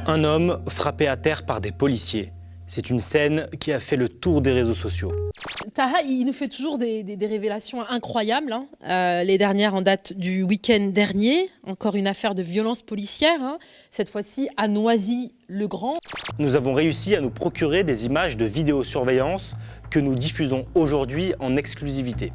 Un homme frappé à terre par des policiers. C'est une scène qui a fait le tour des réseaux sociaux. Taha, il nous fait toujours des révélations incroyables. Les dernières en date du week-end dernier. Encore une affaire de violence policière, cette fois-ci à Noisy-le-Grand. Nous avons réussi à nous procurer des images de vidéosurveillance que nous diffusons aujourd'hui en exclusivité.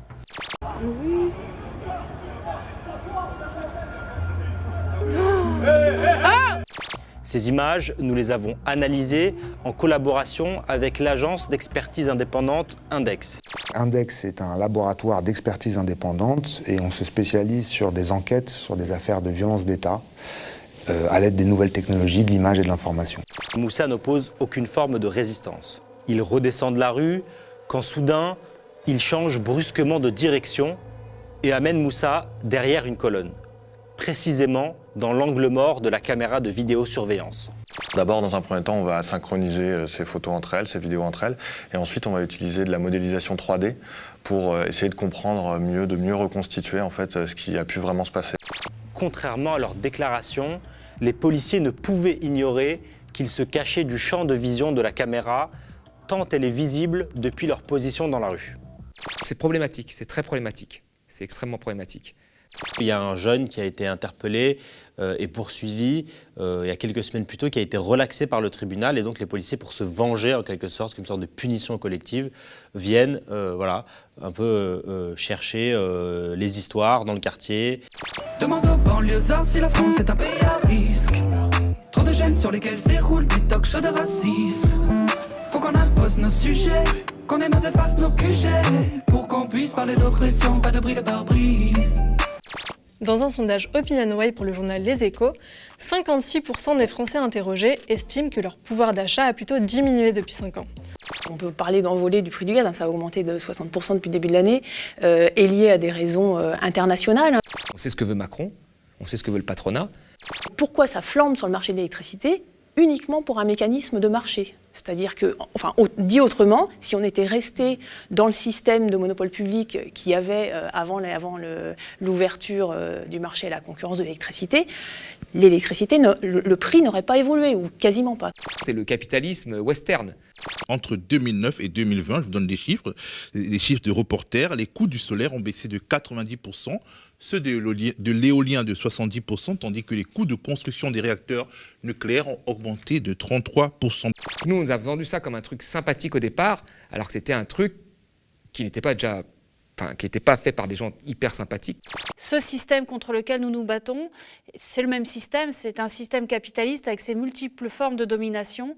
Ces images, nous les avons analysées en collaboration avec l'agence d'expertise indépendante Index. Index est un laboratoire d'expertise indépendante et on se spécialise sur des enquêtes, sur des affaires de violence d'État, à l'aide des nouvelles technologies, de l'image et de l'information. Moussa n'oppose aucune forme de résistance. Il redescend de la rue quand soudain, il change brusquement de direction et amène Moussa derrière une colonne, précisément dans l'angle mort de la caméra de vidéosurveillance. D'abord, dans un premier temps, on va synchroniser ces photos entre elles, ces vidéos entre elles, et ensuite on va utiliser de la modélisation 3D pour essayer de comprendre mieux, de mieux reconstituer en fait ce qui a pu vraiment se passer. Contrairement à leurs déclarations, les policiers ne pouvaient ignorer qu'ils se cachaient du champ de vision de la caméra, tant elle est visible depuis leur position dans la rue. C'est problématique, c'est très problématique, c'est extrêmement problématique. Il y a un jeune qui a été interpellé et poursuivi il y a quelques semaines plus tôt, qui a été relaxé par le tribunal, et donc les policiers, pour se venger en quelque sorte, comme une sorte de punition collective, viennent un peu chercher les histoires dans le quartier. Demande aux banlieusards si la France est un pays à risque. Trop de chaînes sur lesquelles se déroulent des talk shows de racistes. Faut qu'on impose nos sujets, qu'on ait nos espaces, nos QG, pour qu'on puisse parler d'oppression, pas de bris de pare-brise. Dans un sondage OpinionWay pour le journal Les Échos, 56% des Français interrogés estiment que leur pouvoir d'achat a plutôt diminué depuis 5 ans. On peut parler d'envolée du prix du gaz, ça a augmenté de 60% depuis le début de l'année, est lié à des raisons internationales. On sait ce que veut Macron, on sait ce que veut le patronat. Pourquoi ça flambe sur le marché de l'électricité ? Uniquement pour un mécanisme de marché. C'est-à-dire que, enfin, dit autrement, si on était resté dans le système de monopole public qu'il y avait avant l'ouverture du marché à la concurrence de l'électricité, le prix n'aurait pas évolué, ou quasiment pas. C'est le capitalisme western. Entre 2009 et 2020, je vous donne des chiffres de Reporter, les coûts du solaire ont baissé de 90%, ceux de l'éolien de 70%, tandis que les coûts de construction des réacteurs nucléaires ont augmenté de 33%. Nous, on nous a vendu ça comme un truc sympathique au départ, alors que c'était un truc qui n'était pas fait par des gens hyper sympathiques. Ce système contre lequel nous nous battons, c'est le même système, c'est un système capitaliste avec ses multiples formes de domination,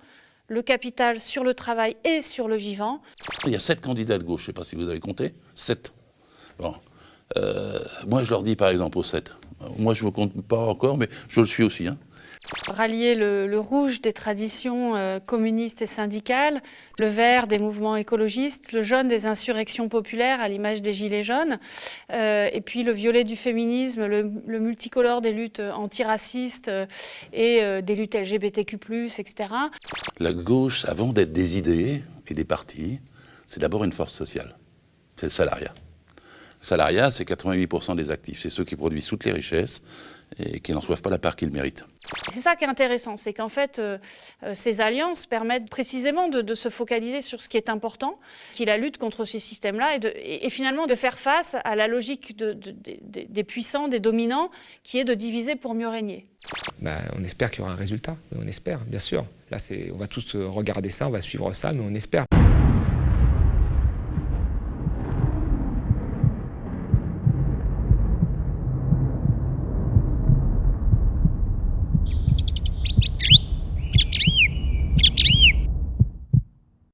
le capital sur le travail et sur le vivant. Il y a 7 candidats de gauche, je ne sais pas si vous avez compté, 7. Bon. Moi, je leur dis par exemple aux 7. Moi, je ne vous compte pas encore, mais je le suis aussi. Rallier le rouge des traditions communistes et syndicales, le vert des mouvements écologistes, le jaune des insurrections populaires à l'image des gilets jaunes, et puis le violet du féminisme, le multicolore des luttes antiracistes et des luttes LGBTQ+, etc. La gauche, avant d'être des idées et des partis, c'est d'abord une force sociale. C'est le salariat. Le salariat, c'est 88% des actifs. C'est ceux qui produisent toutes les richesses et qui n'en reçoivent pas la part qu'ils méritent. C'est ça qui est intéressant, c'est qu'en fait, ces alliances permettent précisément de se focaliser sur ce qui est important, qui est la lutte contre ces systèmes-là, et finalement de faire face à la logique des puissants, des dominants, qui est de diviser pour mieux régner. On espère qu'il y aura un résultat, on espère, bien sûr. Là, on va tous regarder ça, on va suivre ça, mais on espère.